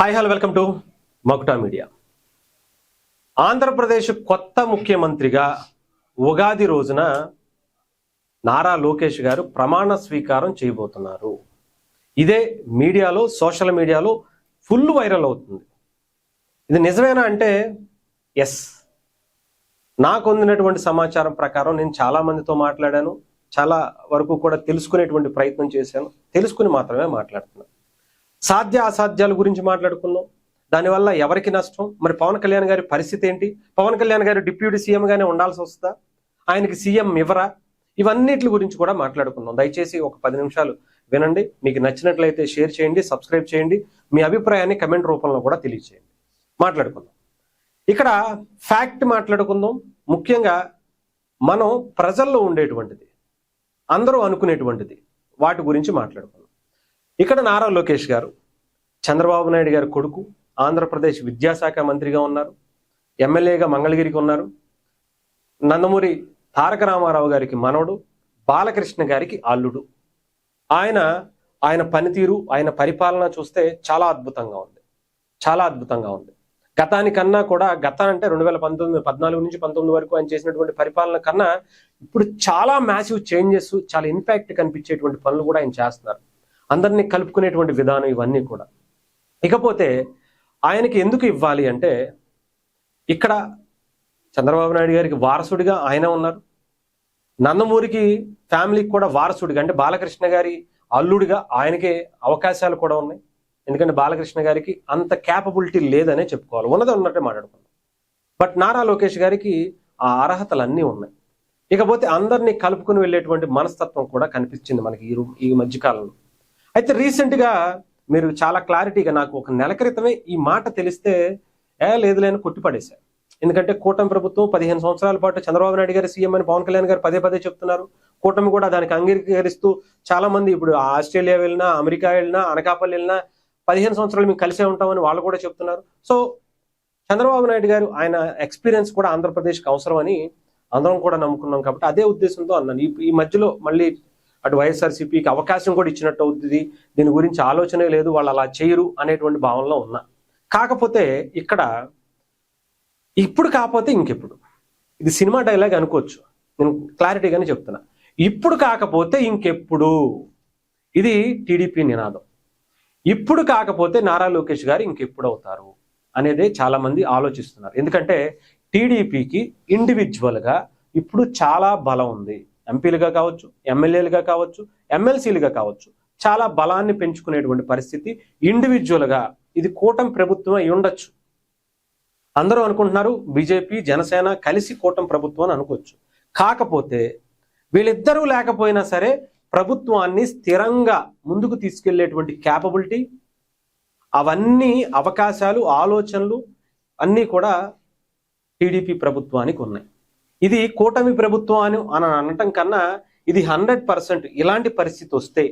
Hi hello welcome to మకుటా media. Andhra Pradesh కొత్త ముఖ్యమంత్రిగా ఉగాది రోజున నారా లోకేష్ గారు ప్రమాణ స్వీకారం చేయబోతున్నారు. ఇదే మీడియాలో సోషల్ మీడియాలో ఫుల్ వైరల్ అవుతుంది. ఇది నిజమేనా అంటే ఎస్. నాకు అందినటువంటి సమాచారం ప్రకారం నేను చాలా మందితో మాట్లాడాను, చాలా వరకు కూడా తెలుసుకునేటువంటి ప్రయత్నం చేశాను, తెలుసుకుని మాత్రమే మాట్లాడుతున్నాను. సాధ్య అసాధ్యాల గురించి మాట్లాడుకున్నాం. దానివల్ల ఎవరికి నష్టం, మరి పవన్ కళ్యాణ్ గారి పరిస్థితి ఏంటి, పవన్ కళ్యాణ్ గారు డిప్యూటీ సీఎంగానే ఉండాల్సి వస్తుందా, ఆయనకి సీఎం ఇవ్వరా, ఇవన్నిటి గురించి కూడా మాట్లాడుకుందాం. దయచేసి ఒక 10 నిమిషాలు వినండి. మీకు నచ్చినట్లయితే షేర్ చేయండి, సబ్స్క్రైబ్ చేయండి, మీ అభిప్రాయాన్ని కమెంట్ రూపంలో కూడా తెలియచేయండి. మాట్లాడుకుందాం. ఇక్కడ ఫ్యాక్ట్ మాట్లాడుకుందాం. ముఖ్యంగా మనం ప్రజల్లో ఉండేటువంటిది, అందరూ అనుకునేటువంటిది, వాటి గురించి మాట్లాడుకుందాం. ఇక్కడ నారా లోకేష్ గారు చంద్రబాబు నాయుడు గారి కొడుకు, ఆంధ్రప్రదేశ్ విద్యాశాఖ మంత్రిగా ఉన్నారు, ఎమ్మెల్యేగా మంగళగిరికి ఉన్నారు, నందమూరి తారక రామారావు గారికి మనవడు, బాలకృష్ణ గారికి అల్లుడు. ఆయన పనితీరు, ఆయన పరిపాలన చూస్తే చాలా అద్భుతంగా ఉంది, చాలా అద్భుతంగా ఉంది. గతానికన్నా కూడా, అంటే 2014 నుంచి 19 వరకు ఆయన చేసినటువంటి పరిపాలన కన్నా ఇప్పుడు చాలా మ్యాసివ్ చేంజెస్, చాలా ఇంపాక్ట్ కనిపించేటువంటి పనులు కూడా ఆయన చేస్తున్నారు. అందరినీ కలుపుకునేటువంటి విధానం, ఇవన్నీ కూడా. ఇకపోతే ఆయనకి ఎందుకు ఇవ్వాలి అంటే, ఇక్కడ చంద్రబాబు నాయుడు గారికి వారసుడిగా ఆయన ఉన్నారు, నందమూరికి ఫ్యామిలీకి కూడా వారసుడిగా అంటే బాలకృష్ణ గారి అల్లుడిగా ఆయనకే అవకాశాలు కూడా ఉన్నాయి. ఎందుకంటే బాలకృష్ణ గారికి అంత క్యాపబిలిటీ లేదనే చెప్పుకోవాలి, ఉన్నదే ఉన్నట్టే మాట్లాడుకున్నాం. బట్ నారా లోకేష్ గారికి ఆ అర్హతలు అన్నీ ఉన్నాయి. ఇకపోతే అందరినీ కలుపుకుని వెళ్ళేటువంటి మనస్తత్వం కూడా కనిపించింది మనకి ఈ మధ్యకాలంలో. అయితే రీసెంట్గా మీరు చాలా క్లారిటీగా, నాకు ఒక నెల క్రితమే ఈ మాట తెలిస్తే లేదులేని కొట్టిపడేశారు. ఎందుకంటే కూటమి ప్రభుత్వం 15 సంవత్సరాల పాటు చంద్రబాబు నాయుడు గారు సీఎం అని పవన్ కళ్యాణ్ గారు పదే చెప్తున్నారు. కూటమి కూడా దానికి అంగీకరిస్తూ చాలా మంది ఇప్పుడు ఆస్ట్రేలియా వెళ్ళినా, అమెరికా వెళ్ళినా, అనకాపల్లి వెళ్ళినా 15 సంవత్సరాలు మేము కలిసే ఉంటామని వాళ్ళు కూడా చెప్తున్నారు. సో చంద్రబాబు నాయుడు గారు ఆయన ఎక్స్పీరియన్స్ కూడా ఆంధ్రప్రదేశ్కి అవసరం అని అందరం కూడా నమ్ముకున్నాం. కాబట్టి అదే ఉద్దేశంతో అన్నాను. ఈ మధ్యలో మళ్ళీ అటు వైఎస్ఆర్సీపీకి అవకాశం కూడా ఇచ్చినట్టు అవుతుంది, దీని గురించి ఆలోచనే లేదు, వాళ్ళు అలా చేయరు అనేటువంటి భావనలో ఉన్నా. కాకపోతే ఇక్కడ ఇప్పుడు కాకపోతే ఇంకెప్పుడు, ఇది సినిమా డైలాగ్ అనుకోవచ్చు, నేను క్లారిటీగానే చెప్తున్నా. ఇప్పుడు కాకపోతే ఇంకెప్పుడు, ఇది టీడీపీ నినాదం. ఇప్పుడు కాకపోతే నారా లోకేష్ గారు ఇంకెప్పుడు అవుతారు అనేదే చాలా మంది ఆలోచిస్తున్నారు. ఎందుకంటే టీడీపీకి ఇండివిజువల్గా ఇప్పుడు చాలా బలం ఉంది. ఎంపీలుగా కావచ్చు, ఎమ్మెల్యేలుగా కావచ్చు, ఎమ్మెల్సీలుగా కావచ్చు, చాలా బలాన్ని పెంచుకునేటువంటి పరిస్థితి ఇండివిజువల్గా ఇది కూటమి ప్రభుత్వం అయి ఉండొచ్చు. అందరూ అనుకుంటున్నారు బీజేపీ జనసేన కలిసి కూటమి ప్రభుత్వం అని అనుకోవచ్చు. కాకపోతే వీళ్ళిద్దరూ లేకపోయినా సరే ప్రభుత్వాన్ని స్థిరంగా ముందుకు తీసుకెళ్లేటువంటి క్యాపబిలిటీ, అవన్నీ అవకాశాలు, ఆలోచనలు అన్నీ కూడా టీడీపీ ప్రభుత్వానికి ఉన్నాయి. ఇది కూటమి ప్రభుత్వం అని అనటం కన్నా ఇది 100% ఇలాంటి పరిస్థితి వస్తే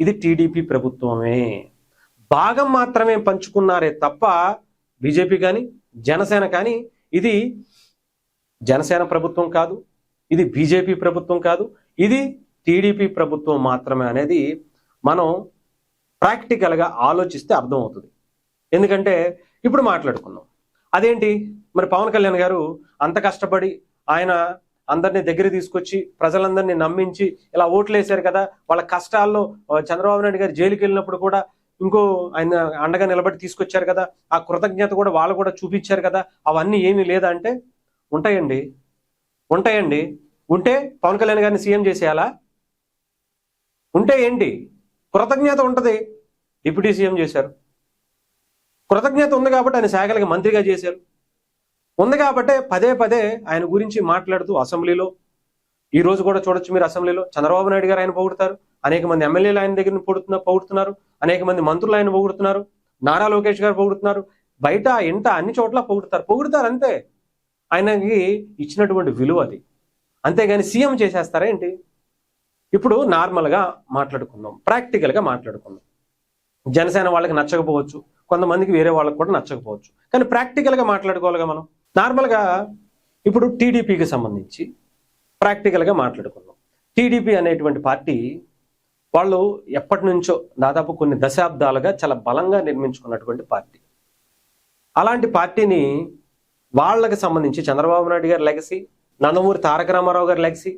ఇది టీడీపీ ప్రభుత్వమే. భాగం మాత్రమే పంచుకున్నారే తప్ప బీజేపీ కానీ జనసేన కానీ ఇది జనసేన ప్రభుత్వం కాదు, ఇది బీజేపీ ప్రభుత్వం కాదు, ఇది టీడీపీ ప్రభుత్వం మాత్రమే అనేది మనం ప్రాక్టికల్గా ఆలోచిస్తే అర్థమవుతుంది. ఎందుకంటే ఇప్పుడు మాట్లాడుకుందాం. అదేంటి, మరి పవన్ కళ్యాణ్ గారు అంత కష్టపడి ఆయన అందరినీ దగ్గర తీసుకొచ్చి ప్రజలందరినీ నమ్మించి ఇలా ఓట్లు వేశారు కదా, వాళ్ళ కష్టాల్లో చంద్రబాబు నాయుడు గారు జైలుకి వెళ్ళినప్పుడు కూడా ఆయన అండగా నిలబడి తీసుకొచ్చారు కదా, ఆ కృతజ్ఞత కూడా వాళ్ళు కూడా చూపించారు కదా, అవన్నీ ఏమీ లేదా అంటే ఉంటాయండి. ఉంటే పవన్ కళ్యాణ్ గారిని సీఎం చేసేయాలా? ఉంటే ఏంటి, కృతజ్ఞత ఉంటుంది, డిప్యూటీ సీఎం చేశారు, కృతజ్ఞత ఉంది కాబట్టి ఆయన శాఖలకు మంత్రిగా చేశారు, ఉంది కాబట్టి పదే ఆయన గురించి మాట్లాడుతూ అసెంబ్లీలో, ఈ రోజు కూడా చూడొచ్చు మీరు, అసెంబ్లీలో చంద్రబాబు నాయుడు గారు ఆయన పొగుడుతారు, అనేక మంది ఎమ్మెల్యేలు ఆయన దగ్గర పొగుడుతున్నారు, అనేక మంది మంత్రులు ఆయన పొగుడుతున్నారు, నారా లోకేష్ గారు పొగుడుతున్నారు, బయట ఇంట అన్ని చోట్ల పొగుడుతారు అంతే. ఆయనకి ఇచ్చినటువంటి విలువ అది. అంతేగాని సీఎం చేసేస్తారా ఏంటి? ఇప్పుడు నార్మల్గా మాట్లాడుకుందాం, ప్రాక్టికల్గా మాట్లాడుకుందాం. జనసేన వాళ్ళకి నచ్చకపోవచ్చు, కొంతమందికి వేరే వాళ్ళకి కూడా నచ్చకపోవచ్చు, కానీ ప్రాక్టికల్గా మాట్లాడుకోవాలిగా మనం. నార్మల్గా ఇప్పుడు టీడీపీకి సంబంధించి ప్రాక్టికల్గా మాట్లాడుకుందాం. టీడీపీ అనేటువంటి పార్టీ వాళ్ళు ఎప్పటి నుంచో దాదాపు కొన్ని దశాబ్దాలుగా చాలా బలంగా నిర్మించుకున్నటువంటి పార్టీ. అలాంటి పార్టీని వాళ్ళకి సంబంధించి చంద్రబాబు నాయుడు గారి లెగసీ, నందమూరి తారక రామారావు గారి లెగసీ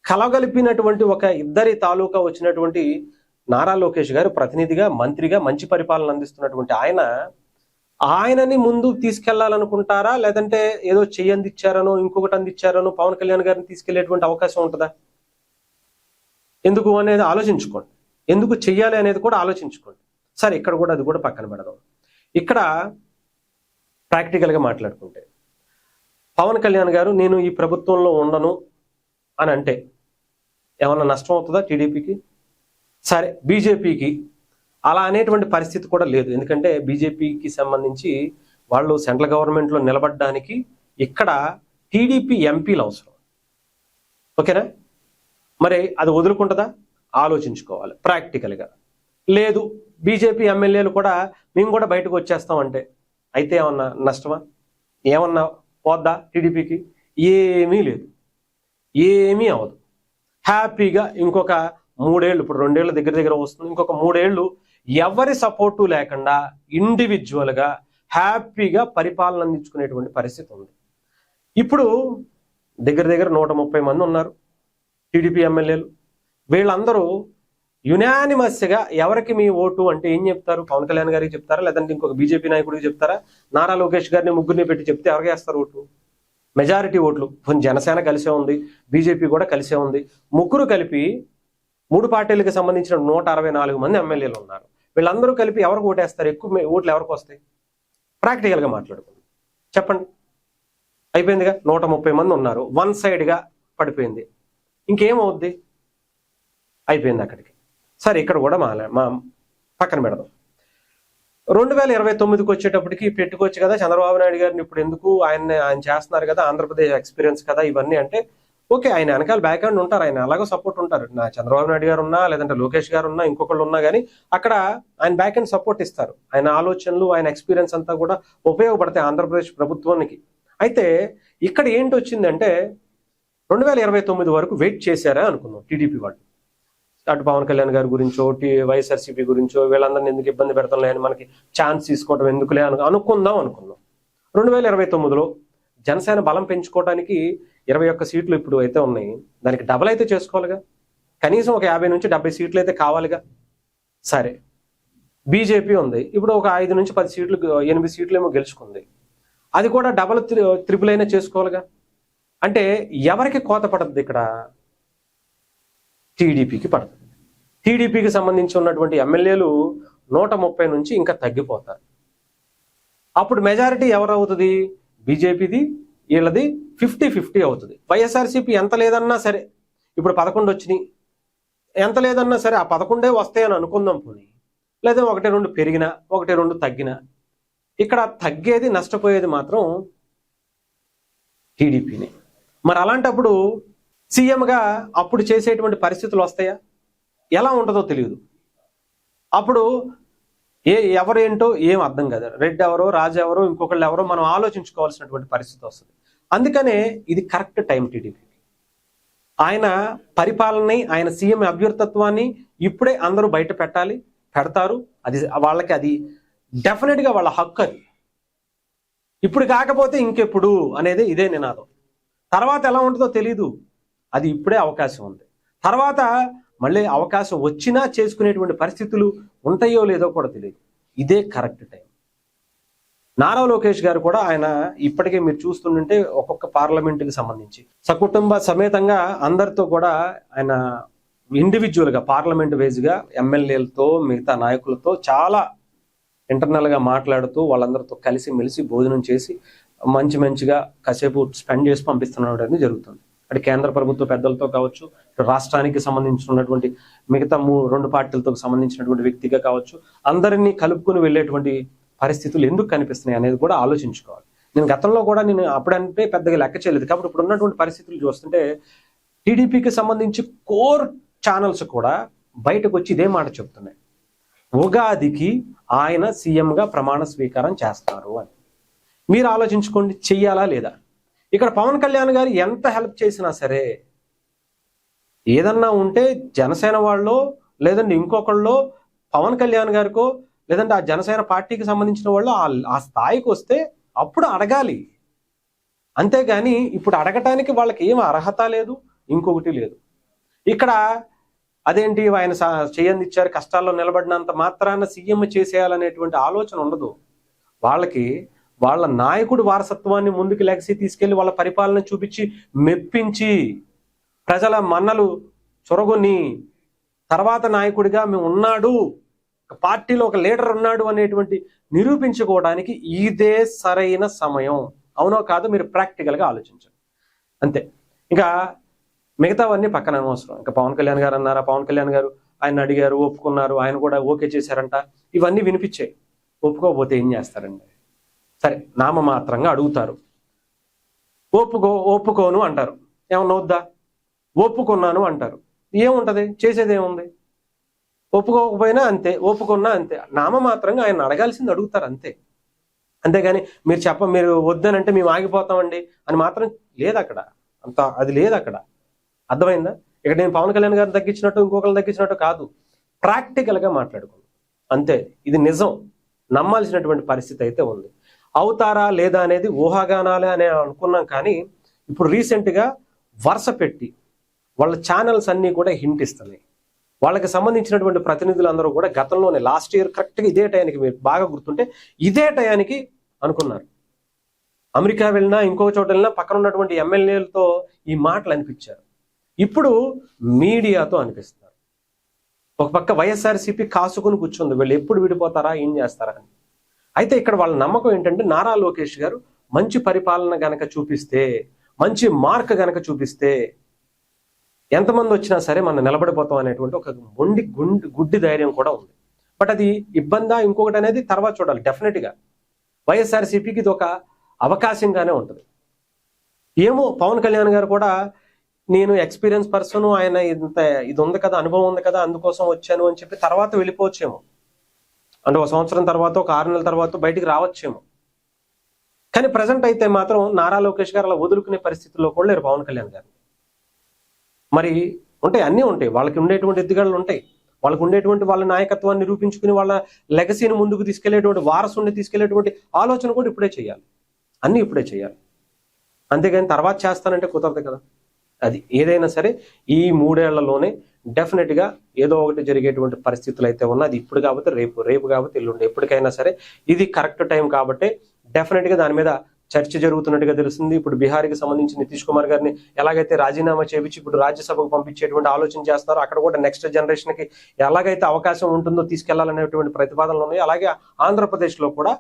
కలగలిపినటువంటి ఒక ఇద్దరి తాలూకా వచ్చినటువంటి నారా లోకేష్ గారు ప్రతినిధిగా, మంత్రిగా మంచి పరిపాలన అందిస్తున్నటువంటి ఆయనని ముందు తీసుకెళ్లాలనుకుంటారా, లేదంటే ఏదో చెయ్యి అందించారనో ఇంకొకటి అందించారనో పవన్ కళ్యాణ్ గారిని తీసుకెళ్లేటువంటి అవకాశం ఉంటుందా? ఎందుకు అనేది ఆలోచించుకోండి. ఎందుకు చెయ్యాలి అనేది కూడా ఆలోచించుకోండి. సరే, ఇక్కడ కూడా అది కూడా పక్కన పెడదాం. ఇక్కడ ప్రాక్టికల్గా మాట్లాడుకుంటే పవన్ కళ్యాణ్ గారు నేను ఈ ప్రభుత్వంలో ఉండను అని అంటే ఏమన్నా నష్టం అవుతుందా టీడీపీకి? సరే, బీజేపీకి అలా అనేటువంటి పరిస్థితి కూడా లేదు. ఎందుకంటే బీజేపీకి సంబంధించి వాళ్ళు సెంట్రల్ గవర్నమెంట్లో నిలబడడానికి ఇక్కడ టీడీపీ ఎంపీలు అవసరం. ఓకేనా? మరి అది వదులుకుంటుందా? ఆలోచించుకోవాలి ప్రాక్టికల్గా. లేదు, బీజేపీ ఎమ్మెల్యేలు కూడా మేము కూడా బయటకు వచ్చేస్తామంటే అయితే ఏమన్నా నష్టమా? ఏమన్నా పోద్దా టీడీపీకి? ఏమీ లేదు, ఏమీ అవ్వదు. హ్యాపీగా ఇంకొక 3 ఏళ్ళు, ఇప్పుడు 2 ఏళ్ళు దగ్గర వస్తుంది, ఇంకొక 3 ఏళ్ళు ఎవరి సపోర్టు లేకుండా ఇండివిజువల్గా హ్యాపీగా పరిపాలన అందించుకునేటువంటి పరిస్థితి ఉంది. ఇప్పుడు దగ్గర 130 మంది ఉన్నారు టీడీపీ ఎమ్మెల్యేలు. వీళ్ళందరూ యునానిమస్గా ఎవరికి మీ ఓటు అంటే ఏం చెప్తారు? పవన్ కళ్యాణ్ గారికి చెప్తారా, లేదంటే ఇంకొక బీజేపీ నాయకుడికి చెప్తారా? నారా లోకేష్ గారిని ముగ్గురిని పెట్టి చెప్తే ఎవరికి వేస్తారు ఓటు? మెజారిటీ ఓట్లు జనసేన కలిసే ఉంది, బీజేపీ కూడా కలిసే ఉంది. ముగ్గురు కలిపి 3 పార్టీలకు సంబంధించిన 164 మంది ఎమ్మెల్యేలు ఉన్నారు. వీళ్ళందరూ కలిపి ఎవరికి ఓటేస్తారు? ఎక్కువ ఓట్లు ఎవరికి వస్తాయి? ప్రాక్టికల్గా మాట్లాడుకుందాం, చెప్పండి. అయిపోయిందిగా, 130 మంది ఉన్నారు, వన్ సైడ్గా పడిపోయింది. ఇంకేమవుద్ది? అయిపోయింది అక్కడికి. సరే, ఇక్కడ కూడా మా పక్కన పెడదాం. 2029కి వచ్చేటప్పటికి పెట్టుకోవచ్చు కదా చంద్రబాబు నాయుడు గారిని, ఇప్పుడు ఎందుకు ఆయన చేస్తున్నారు కదా, ఆంధ్రప్రదేశ్ ఎక్స్పీరియన్స్ కదా ఇవన్నీ అంటే ఓకే, ఆయన వెనకాల బ్యాక్గ్రౌండ్ ఉంటారు, ఆయన అలాగో సపోర్ట్ ఉంటారు. నా చంద్రబాబు నాయుడు గారు ఉన్నా, లేదంటే లోకేష్ గారు ఉన్నా, ఇంకొకళ్ళు ఉన్నా కానీ అక్కడ ఆయన బ్యాక్ అండ్ సపోర్ట్ ఇస్తారు. ఆయన ఆలోచనలు, ఆయన ఎక్స్పీరియన్స్ అంతా కూడా ఉపయోగపడతాయి ఆంధ్రప్రదేశ్ ప్రభుత్వానికి. అయితే ఇక్కడ ఏంటి వచ్చిందంటే 2029 వరకు వెయిట్ చేశారా అనుకున్నాం టీడీపీ వాళ్ళు. అటు పవన్ కళ్యాణ్ గారి గురించో, వైఎస్ఆర్సీపీ గురించో, వీళ్ళందరినీ ఎందుకు ఇబ్బంది పెడతాంలే అని, మనకి ఛాన్స్ తీసుకోవడం ఎందుకులే అనుకుందాం. 2029లో జనసేన బలం పెంచుకోవడానికి 21 సీట్లు ఇప్పుడు అయితే ఉన్నాయి, దానికి డబల్ అయితే చేసుకోవాలిగా, కనీసం ఒక 50 నుంచి 70 సీట్లు అయితే కావాలిగా. సరే, బీజేపీ ఉంది, ఇప్పుడు ఒక 5 నుంచి 10 సీట్లు, 8 సీట్లు ఏమో గెలుచుకుంది, అది కూడా డబల్ త్రిపుల్ అయినా చేసుకోవాలిగా. అంటే ఎవరికి కోత పడుతుంది ఇక్కడ? టీడీపీకి పడుతుంది. టీడీపీకి సంబంధించి ఉన్నటువంటి ఎమ్మెల్యేలు 130 నుంచి ఇంకా తగ్గిపోతారు. అప్పుడు మెజారిటీ ఎవరవుతుంది? బీజేపీది, వీళ్ళది 50-50 అవుతుంది. వైఎస్ఆర్సీపీ ఎంత లేదన్నా సరే, ఇప్పుడు 11 వచ్చినాయి, ఎంత లేదన్నా సరే ఆ 11 వస్తాయని అనుకుందాం పోనీ, లేదా 1-2 పెరిగినా 1-2 తగ్గినా, ఇక్కడ తగ్గేది నష్టపోయేది మాత్రం టీడీపీని. మరి అలాంటప్పుడు సీఎంగా అప్పుడు చేసేటువంటి పరిస్థితులు వస్తాయా? ఎలా ఉంటుందో తెలియదు. అప్పుడు ఎవరేంటో ఏం అర్థం కాదు. రెడ్డి ఎవరో, రాజు ఎవరో, ఇంకొకళ్ళు ఎవరో మనం ఆలోచించుకోవాల్సినటువంటి పరిస్థితి వస్తుంది. అందుకనే ఇది కరెక్ట్ టైం టీడీపీకి. ఆయన పరిపాలనని, ఆయన సీఎం అభ్యర్థత్వాన్ని ఇప్పుడే అందరూ బయట పెడతారు. అది వాళ్ళకి, అది డెఫినెట్గా వాళ్ళ హక్కు. అది ఇప్పుడు కాకపోతే ఇంకెప్పుడు అనేది ఇదే నినాదం. తర్వాత ఎలా ఉంటుందో తెలీదు, అది ఇప్పుడే అవకాశం ఉంది. తర్వాత మళ్ళీ అవకాశం వచ్చినా చేసుకునేటువంటి పరిస్థితులు ఉంటాయో లేదో కూడా తెలియదు. ఇదే కరెక్ట్ టైం. నారా లోకేష్ గారు కూడా ఆయన ఇప్పటికే మీరు చూస్తుంటే ఒక్కొక్క పార్లమెంటుకి సంబంధించి సకుటుంబ సమేతంగా అందరితో కూడా ఆయన ఇండివిజువల్గా పార్లమెంట్ వైజ్గా ఎమ్మెల్యేలతో, మిగతా నాయకులతో చాలా ఇంటర్నల్గా మాట్లాడుతూ వాళ్ళందరితో కలిసి మెలిసి భోజనం చేసి మంచిగా కాసేపు స్పెండ్ చేసి పంపిస్తున్నది అనేది జరుగుతుంది. అటు కేంద్ర ప్రభుత్వ పెద్దలతో కావచ్చు, రాష్ట్రానికి సంబంధించినటువంటి మిగతా 2 పార్టీలతో సంబంధించినటువంటి వ్యక్తిగా కావచ్చు, అందరినీ కలుపుకుని వెళ్ళేటువంటి పరిస్థితులు ఎందుకు కనిపిస్తున్నాయి అనేది కూడా ఆలోచించుకోవాలి. నేను గతంలో కూడా అప్పుడంటే పెద్దగా లెక్క చేయలేదు, కాబట్టి ఇప్పుడు ఉన్నటువంటి పరిస్థితులు చూస్తుంటే టీడీపీకి సంబంధించి కోర్ ఛానల్స్ కూడా బయటకు వచ్చి ఇదే మాట చెప్తున్నాయి, ఉగాదికి ఆయన సీఎంగా ప్రమాణ స్వీకారం చేస్తారు అని. మీరు ఆలోచించుకోండి, చెయ్యాలా లేదా? ఇక్కడ పవన్ కళ్యాణ్ గారు ఎంత హెల్ప్ చేసినా సరే, ఏదన్నా ఉంటే జనసేన వాళ్ళు లేదంటే ఇంకొకళ్ళు పవన్ కళ్యాణ్ గారికో లేదంటే ఆ జనసేన పార్టీకి సంబంధించిన వాళ్ళు ఆ స్థాయికి వస్తే అప్పుడు అడగాలి. అంతేగాని ఇప్పుడు అడగటానికి వాళ్ళకి ఏం అర్హత లేదు, ఇంకొకటి లేదు. ఇక్కడ అదేంటి ఆయన చేయందిచ్చారు, కష్టాల్లో నిలబడినంత మాత్రాన సీఎం చేసేయాలనేటువంటి ఆలోచన ఉండదు. వాళ్ళకి వాళ్ళ నాయకుడు వారసత్వాన్ని ముందుకు లెగసి తీసుకెళ్లి వాళ్ళ పరిపాలన చూపించి మెప్పించి ప్రజల మన్నలు చొరగొని తర్వాత నాయకుడిగా మేము ఉన్నాడు, పార్టీలో ఒక లీడర్ ఉన్నాడు అనేటువంటి నిరూపించుకోవడానికి ఇదే సరైన సమయం. అవునో కాదు మీరు ప్రాక్టికల్గా ఆలోచించండి అంతే. ఇంకా మిగతావన్నీ పక్కన అవసరం. ఇంకా పవన్ కళ్యాణ్ గారు అన్నారా, పవన్ కళ్యాణ్ గారు ఆయన అడిగారు, ఒప్పుకున్నారు, ఆయన కూడా ఓకే చేశారంట, ఇవన్నీ వినిపించాయి. ఒప్పుకోకపోతే ఏం చేస్తారండి? సరే నామమాత్రంగా అడుగుతారు, ఒప్పుకోను అంటారు. ఏమన్నా వద్దా? ఒప్పుకున్నాను అంటారు. ఏముంటది? చేసేది ఏముంది? ఒప్పుకోకపోయినా అంతే, ఒప్పుకున్నా అంతే. నామమాత్రంగా ఆయన అడగాల్సింది అడుగుతారు అంతే. అంతేగాని మీరు వద్దనంటే మేము ఆగిపోతామండి అని మాత్రం లేదు అక్కడ. అది లేదు అక్కడ. అర్థమైందా? ఇక్కడ నేను పవన్ కళ్యాణ్ గారిని తగ్గించినట్టు ఇంకొకరిని తగ్గించినట్టు కాదు, ప్రాక్టికల్గా మాట్లాడుకున్నాం అంతే. ఇది నిజం, నమ్మాల్సినటువంటి పరిస్థితి అయితే ఉంది. అవుతారా లేదా అనేది ఊహాగానాలే అని అనుకున్నాం. కానీ ఇప్పుడు రీసెంట్గా వరుస పెట్టి వాళ్ళ ఛానల్స్ అన్నీ కూడా హింట్ ఇస్తున్నాయి. వాళ్ళకి సంబంధించినటువంటి ప్రతినిధులు అందరూ కూడా గతంలోనే లాస్ట్ ఇయర్ కరెక్ట్గా ఇదే టయానికి, మీరు బాగా గుర్తుంటే ఇదే టయానికి అనుకున్నారు. అమెరికా వెళ్ళినా ఇంకొక చోట వెళ్ళినా పక్కన ఉన్నటువంటి ఎమ్మెల్యేలతో ఈ మాటలు అనిపించారు. ఇప్పుడు మీడియాతో అనిపిస్తున్నారు. ఒక పక్క వైఎస్ఆర్సీపీ కాసుకుని కూర్చుంది, వీళ్ళు ఎప్పుడు విడిపోతారా, ఏం చేస్తారా అని. అయితే ఇక్కడ వాళ్ళ నమ్మకం ఏంటంటే నారా లోకేష్ గారు మంచి పరిపాలన గనక చూపిస్తే, మంచి మార్క్ గనక చూపిస్తే ఎంతమంది వచ్చినా సరే మనం నిలబడిపోతాం అనేటువంటి ఒక గుడ్డి ధైర్యం కూడా ఉంది. బట్ అది ఇబ్బందా ఇంకొకటి అనేది తర్వాత చూడాలి. డెఫినెట్గా వైఎస్ఆర్సీపీకి ఇది ఒక అవకాశంగానే ఉంటుంది. ఏమో పవన్ కళ్యాణ్ గారు కూడా నేను ఎక్స్పీరియన్స్ పర్సన్, ఆయన ఇది ఉంది కదా, అనుభవం ఉంది కదా, అందుకోసం వచ్చాను అని చెప్పి తర్వాత వెళ్ళిపోవచ్చేమో. అంటే 1 సంవత్సరం తర్వాత, ఒక 6 నెలల తర్వాత బయటికి రావచ్చేమో. కానీ ప్రజెంట్ అయితే మాత్రం నారా లోకేష్ గారు అలా వదులుకునే పరిస్థితుల్లో కూడా లేరు పవన్ కళ్యాణ్ గారు. మరి ఉంటాయి, అన్నీ ఉంటాయి. వాళ్ళకి ఉండేటువంటి ఎత్తుగడలు ఉంటాయి, వాళ్ళకు ఉండేటువంటి వాళ్ళ నాయకత్వాన్ని నిరూపించుకుని వాళ్ళ లెగసీని ముందుకు తీసుకెళ్లేటువంటి, వారసుని తీసుకెళ్లేటువంటి ఆలోచన కూడా ఇప్పుడే చేయాలి. అన్నీ ఇప్పుడే చేయాలి. అంతేగాని తర్వాత చేస్తానంటే కుదరదు కదా. అది ఏదైనా సరే ఈ 3 ఏళ్లలోనే డెఫినెట్గా ఏదో ఒకటి జరిగేటువంటి పరిస్థితులు అయితే ఉన్నాయి. అది ఇప్పుడు కాబట్టి రేపు కాబట్టి ఎల్లుండి, ఎప్పటికైనా సరే ఇది కరెక్ట్ టైం కాబట్టి డెఫినెట్గా దాని మీద చర్చ జరుగుతున్నట్టుగా తెలుస్తుంది. ఇప్పుడు బీహార్కి సంబంధించి నితీష్ కుమార్ గారిని ఎలాగైతే రాజీనామా చేయించి ఇప్పుడు రాజ్యసభకు పంపించేటువంటి ఆలోచన చేస్తారో, అక్కడ కూడా నెక్స్ట్ జనరేషన్కి ఎలాగైతే అవకాశం ఉంటుందో తీసుకెళ్లాలనేటువంటి ప్రతిపాదనలు ఉన్నాయి. అలాగే ఆంధ్రప్రదేశ్లో కూడా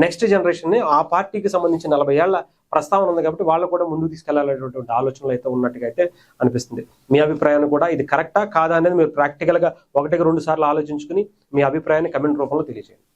నెక్స్ట్ జనరేషన్ని ఆ పార్టీకి సంబంధించి 40 ఏళ్ల ప్రస్తావన ఉంది కాబట్టి వాళ్ళు కూడా ముందుకు తీసుకెళ్లాలనేటువంటి ఆలోచనలు అయితే ఉన్నట్టుగా అయితే అనిపిస్తుంది. మీ అభిప్రాయాన్ని కూడా ఇది కరెక్టా కాదా అనేది మీరు ప్రాక్టికల్గా 1-2 సార్లు ఆలోచించుకుని మీ అభిప్రాయాన్ని కమెంట్ రూపంలో తెలియజేయండి.